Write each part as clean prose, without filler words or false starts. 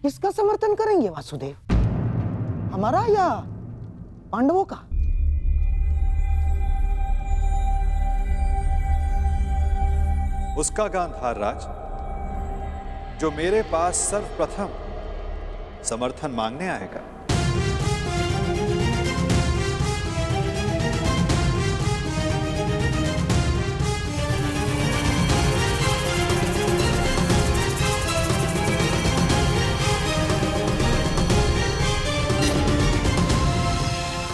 किसका समर्थन करेंगे वासुदेव, हमारा या पांडवों का? उसका गांधार राज जो मेरे पास सर्वप्रथम समर्थन मांगने आएगा।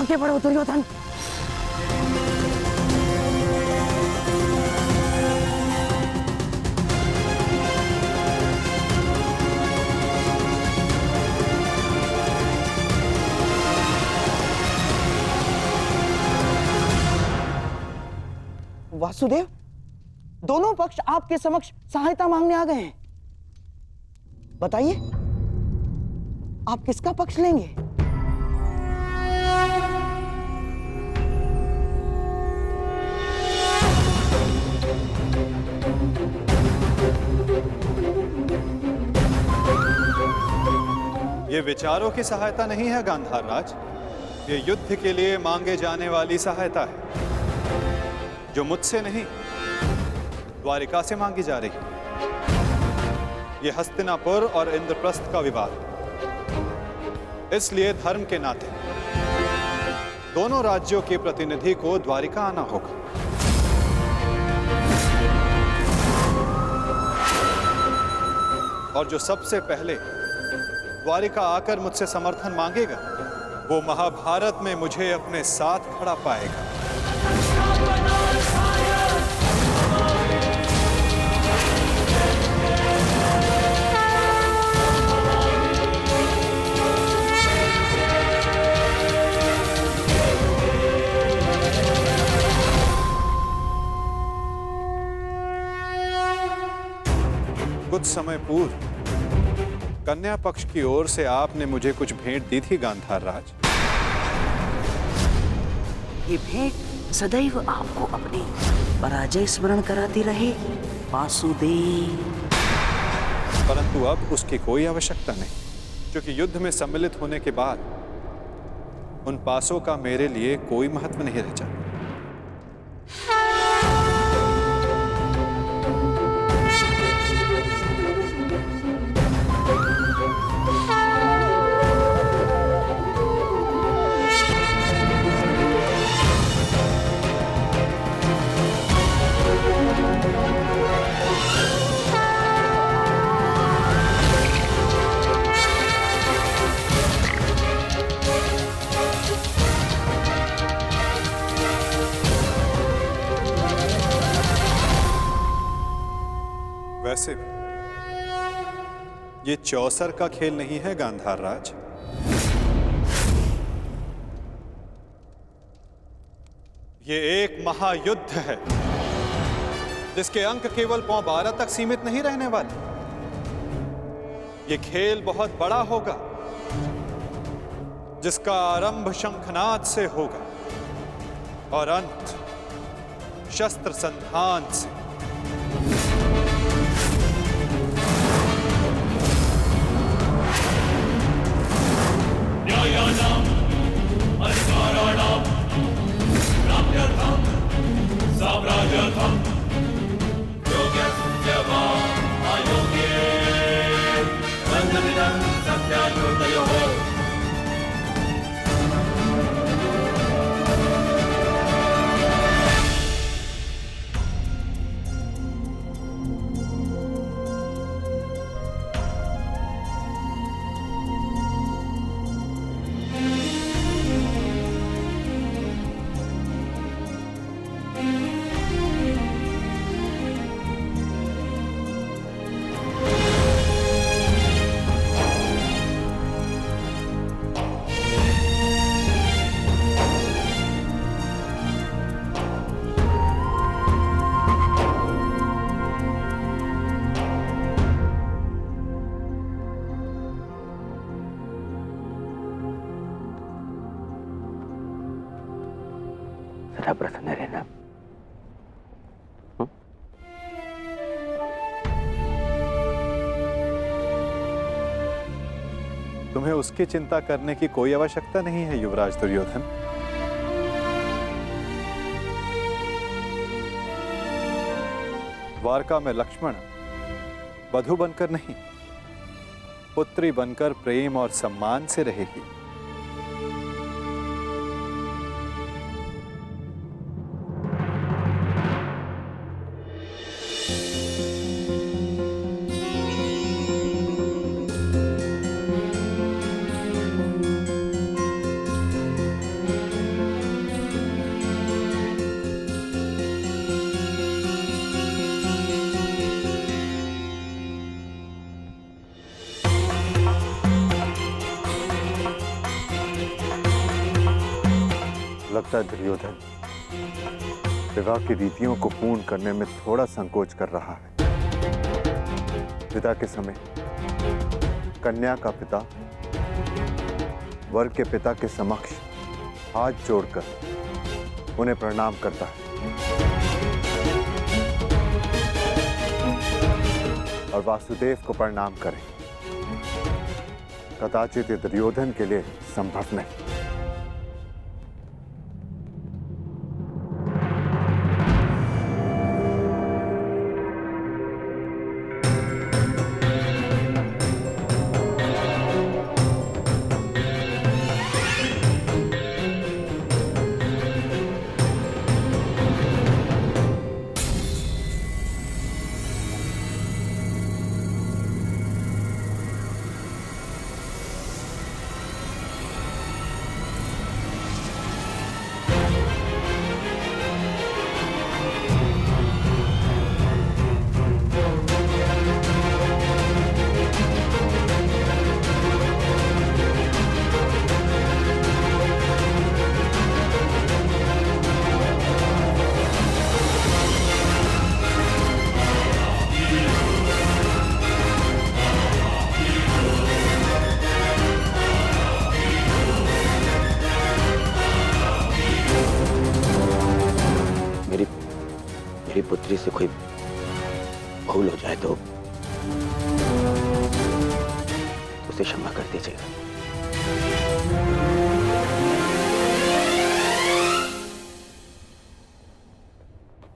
आगे बढ़ो दुर्योधन। वासुदेव, दोनों पक्ष आपके समक्ष सहायता मांगने आ गए हैं। बताइए, आप किसका पक्ष लेंगे? ये विचारों की सहायता नहीं है गांधार राज, ये युद्ध के लिए मांगे जाने वाली सहायता है, जो मुझसे नहीं द्वारिका से मांगी जा रही है। यह हस्तिनापुर और इंद्रप्रस्थ का विवाद, इसलिए धर्म के नाते दोनों राज्यों के प्रतिनिधि को द्वारिका आना होगा। और जो सबसे पहले द्वारिका आकर मुझसे समर्थन मांगेगा, वो महाभारत में मुझे अपने साथ खड़ा पाएगा। कुछ समय पूर्व कन्या पक्ष की ओर से आपने मुझे कुछ भेंट दी थी गांधार राज। ये भेंट सदैव आपको अपनी पराजय स्मरण कराती रहे वासुदेव। परंतु अब उसकी कोई आवश्यकता नहीं, क्योंकि युद्ध में सम्मिलित होने के बाद उन पासों का मेरे लिए कोई महत्व नहीं रह जाता। वैसे भी ये चौसर का खेल नहीं है गांधार राज। ये एक महायुद्ध है, जिसके अंक केवल पौ 12 तक सीमित नहीं रहने वाले। ये खेल बहुत बड़ा होगा, जिसका आरंभ शंखनाद से होगा और अंत शस्त्र संधान से। न्यायानाम् अधिकाराणां प्राप्त्यर्थं साम्राज्यार्थं योग्यस्य वा अयोग्ये बन्धनिधं सत्यायुतयोः। सदा प्रसन्न रहना। तुम्हें उसकी चिंता करने की कोई आवश्यकता नहीं है युवराज दुर्योधन। द्वारका में लक्ष्मण वधु बनकर नहीं, पुत्री बनकर प्रेम और सम्मान से रहेगी। लगता है दुर्योधन विवाह की रीतियों को पूर्ण करने में थोड़ा संकोच कर रहा है। विदा के समय कन्या का पिता वर के पिता के समक्ष हाथ जोड़कर उन्हें प्रणाम करता है और वासुदेव को प्रणाम करें। कदाचित ये दुर्योधन के लिए संभव नहीं। मेरी पुत्री से कोई भूल हो जाए तो उसे क्षमा कर दीजिएगा।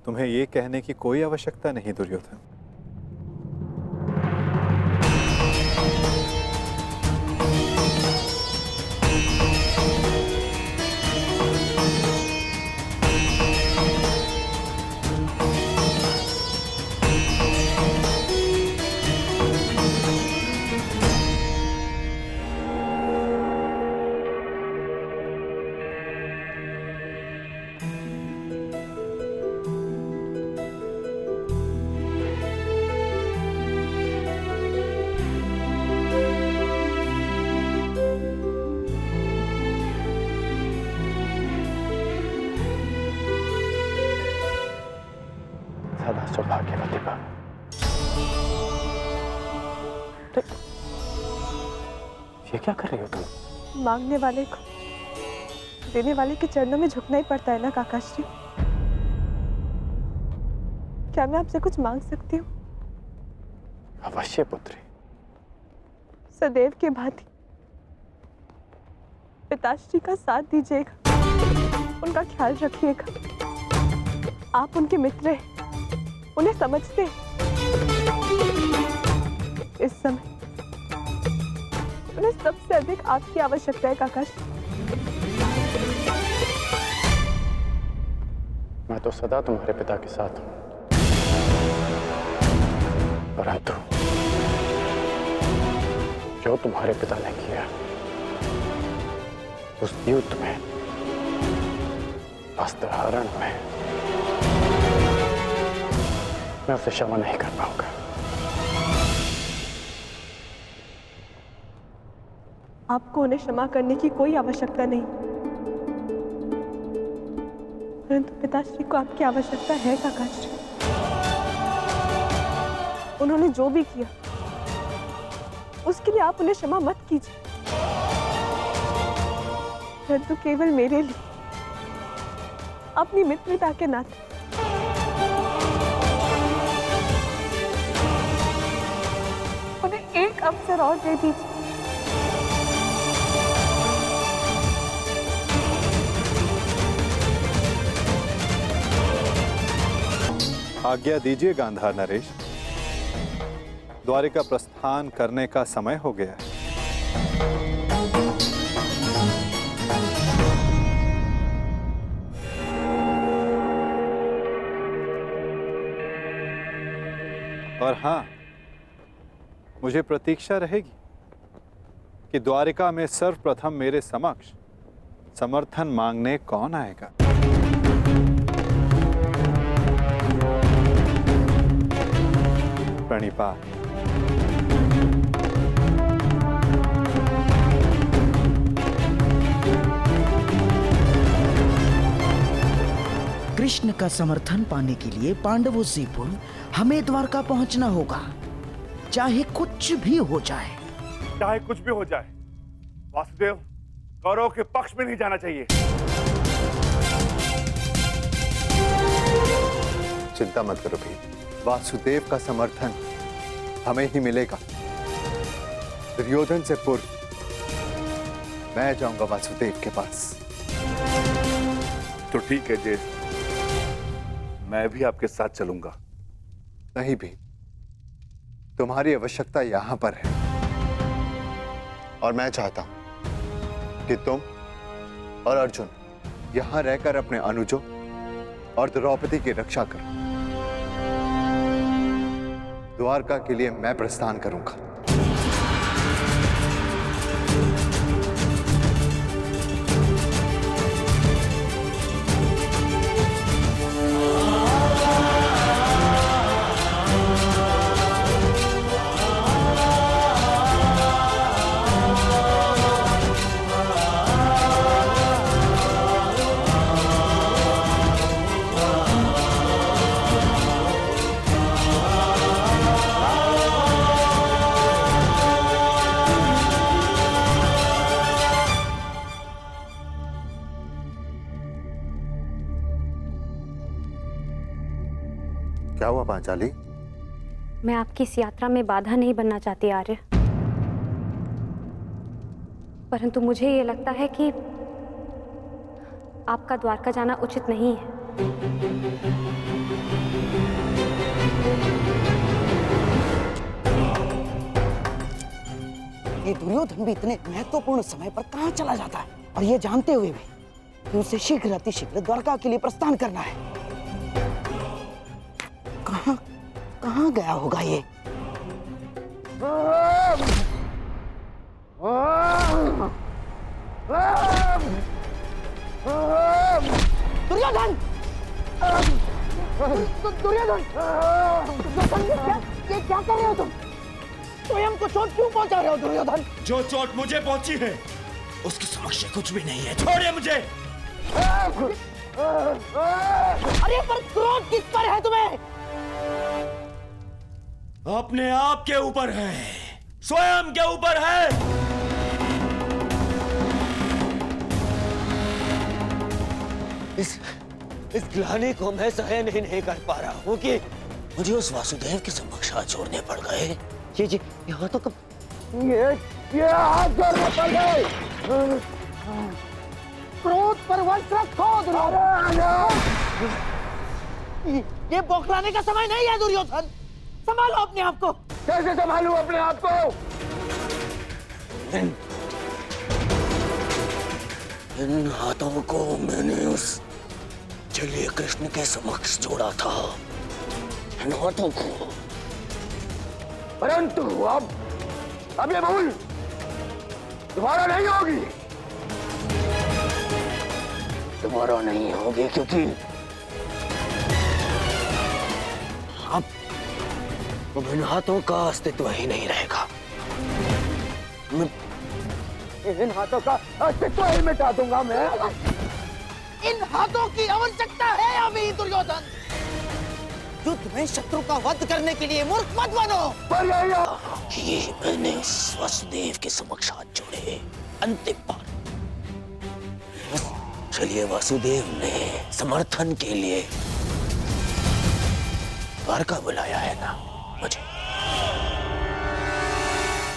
तुम्हें ये कहने की कोई आवश्यकता नहीं दुर्योधन। सदा सौभाग्यवती भव। ये क्या कर रही हो तुम? मांगने वाले को देने वाले के चरणों में झुकना ही पड़ता है ना काकाश्री। क्या मैं आपसे कुछ मांग सकती हूँ? अवश्य पुत्री। सदैव के भांति पिताश्री का साथ दीजिएगा, उनका ख्याल रखिएगा। आप उनके मित्र हैं, उन्हें समझते हैं। इस समय उन्हें सबसे अधिक आपकी आवश्यकता है काकाश्री। मैं तो सदा तुम्हारे पिता के साथ हूं, परंतु जो तुम्हारे पिता ने किया उस युद्ध में, अस्त्रहरण में, मैं उसे क्षमा नहीं कर पाऊंगा। आपको उन्हें क्षमा करने की कोई आवश्यकता नहीं, परंतु पिताश्री को आपकी आवश्यकता है काकाश्री। उन्होंने जो भी किया उसके लिए आप उन्हें क्षमा मत कीजिए, परंतु केवल मेरे लिए, अपनी मित्रता के नाते उन्हें एक अवसर और दे दीजिए। आज्ञा दीजिए गांधार नरेश, द्वारिका प्रस्थान करने का समय हो गया है। और हाँ, मुझे प्रतीक्षा रहेगी कि द्वारिका में सर्वप्रथम मेरे समक्ष समर्थन मांगने कौन आएगा। प्रणिपात। कृष्ण का समर्थन पाने के लिए पांडवों से पूर्व हमें द्वारका पहुंचना होगा, चाहे कुछ भी हो जाए। चाहे कुछ भी हो जाए, वासुदेव कौरवों के पक्ष में नहीं जाना चाहिए। चिंता मत करो भाई, वासुदेव का समर्थन हमें ही मिलेगा। दुर्योधन से पूर्व मैं जाऊंगा वासुदेव के पास। तो ठीक है जेठ, मैं भी आपके साथ चलूंगा। नहीं भी, तुम्हारी आवश्यकता यहां पर है और मैं चाहता हूं कि तुम और अर्जुन यहां रहकर अपने अनुजों और द्रौपदी की रक्षा करो। द्वारका के लिए मैं प्रस्थान करूंगा। क्या हुआ पांचाली? मैं आपकी इस यात्रा में बाधा नहीं बनना चाहती आर्य, परंतु मुझे ये लगता है कि आपका द्वारका जाना उचित नहीं है। ये दुर्योधन भी इतने महत्वपूर्ण समय पर कहां चला जाता है, और ये जानते हुए भी कि उसे शीघ्र अतिशीघ्र द्वारका के लिए प्रस्थान करना है। कहां गया होगा ये? दुर्योधन! दुर्योधन! ये क्या कर रहे हो तुम? स्वयं को चोट क्यों पहुंचा रहे हो दुर्योधन? जो चोट मुझे पहुंची है उसके समक्ष कुछ भी नहीं है, छोड़िए मुझे। अरे पर क्रोध किस पर है तुम्हें? अपने आप के ऊपर है, स्वयं के ऊपर है। इस ग्लानि को मैं सहन ही नहीं कर पा रहा हूँ कि मुझे उस वासुदेव के समक्ष हाथ छोड़ने पड़ गए। जी यहाँ तो कब ये हाथ जोड़ने पड़ गए। क्रोध पर वश रखो दुर्योधन। ये बौखलाने का समय नहीं है दुर्योधन, संभालो अपने आप को। कैसे संभालूं अपने आप को? इन हाथों को मैंने उस जलीय कृष्ण के समक्ष जोड़ा था, इन हाथों को। परंतु अब ये भूल दोबारा नहीं होगी। दोबारा नहीं होगी क्योंकि अब इन हाथों का अस्तित्व ही नहीं रहेगा। इन हाथों का अस्तित्व ही मिटा दूंगा मैं। इन हाथों की आवश्यकता है अभी दुर्योधन। युद्ध में शत्रु का वध करने के लिए मूर्ख मत बनो। ये मैंने उस वासुदेव के समक्ष हाथ जोड़े अंतिम बार। चलिए, वासुदेव ने समर्थन के लिए द्वारका बुलाया है ना, मुझे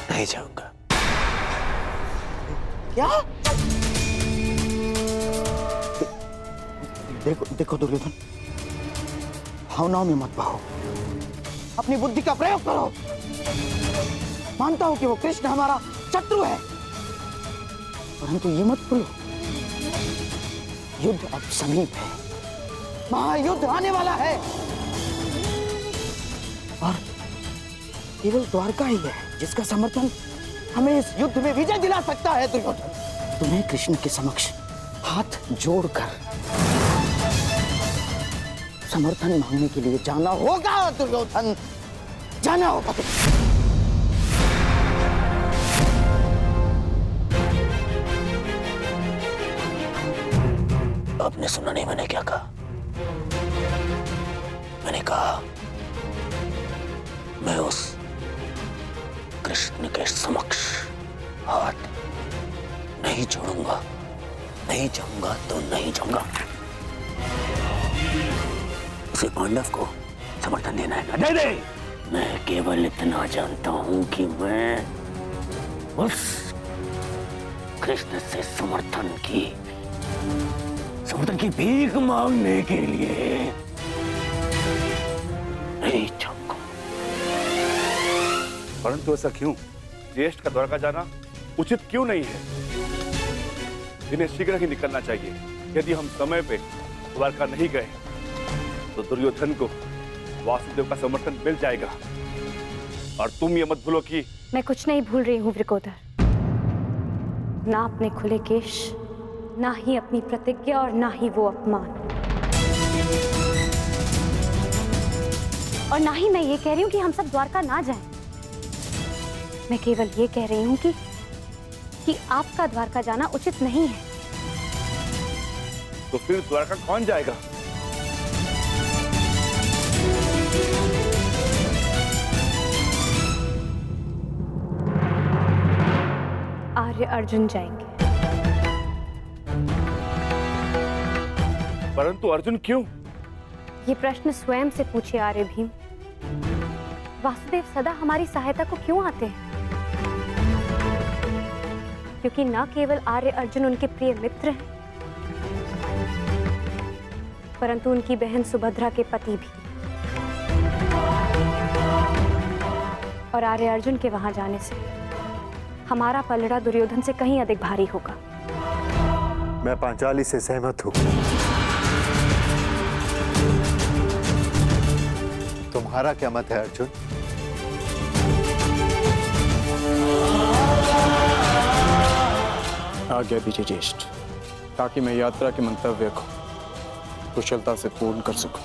नहीं जाऊंगा। क्या? देखो दुर्योधन, भावनाओं में मत बहो, अपनी बुद्धि का प्रयोग करो। मानता हूं कि वो कृष्ण हमारा शत्रु है, परंतु ये मत भूलो, युद्ध अब समीप है, महायुद्ध आने वाला है और केवल द्वारका ही है जिसका समर्थन हमें इस युद्ध में विजय दिला सकता है। दुर्योधन, तुम्हें कृष्ण के समक्ष हाथ जोड़कर समर्थन मांगने के लिए जाना होगा। दुर्योधन, जाना होगा तुम्हें। आपने सुना नहीं मैंने क्या कहा? मैंने कहा मैं उस कृष्ण के समक्ष हाथ नहीं जोड़ूंगा, नहीं जाऊंगा तो नहीं जाऊंगा। उसे पांडव को समर्थन देना है ना, दे दे। मैं केवल इतना जानता हूं कि मैं उस कृष्ण से समर्थन की भीख मांगने के लिए नहीं जाऊंगा। परंतु ऐसा क्यों? ज्येष्ठ का द्वारका जाना उचित क्यों नहीं है? इन्हें शीघ्र ही निकलना चाहिए। यदि हम समय पे द्वारका नहीं गए तो दुर्योधन को वासुदेव का समर्थन मिल जाएगा। और तुम ये मत भूलो कि मैं कुछ नहीं भूल रही हूँ वृकोदर, ना अपने खुले केश, ना ही अपनी प्रतिज्ञा और ना ही वो अपमान, और ना ही मैं ये कह रही हूँ कि हम सब द्वारका ना जाएं। मैं केवल ये कह रही हूँ कि आपका द्वारका जाना उचित नहीं है। तो फिर द्वारका कौन जाएगा? आर्य अर्जुन जाएंगे। परंतु अर्जुन क्यों? ये प्रश्न स्वयं से पूछे आर्य भीम। वासुदेव सदा हमारी सहायता को क्यों आते हैं? क्योंकि न केवल आर्य अर्जुन उनके प्रिय मित्र हैं, परंतु उनकी बहन सुभद्रा के पति भी। और आर्य अर्जुन के वहां जाने से हमारा पलड़ा दुर्योधन से कहीं अधिक भारी होगा। मैं पांचाली से सहमत हूं। तुम्हारा क्या मत है अर्जुन? आज्ञा दीजिए ज्येष्ठ, ताकि मैं यात्रा के मंतव्य को कुशलता से पूर्ण कर सकूं।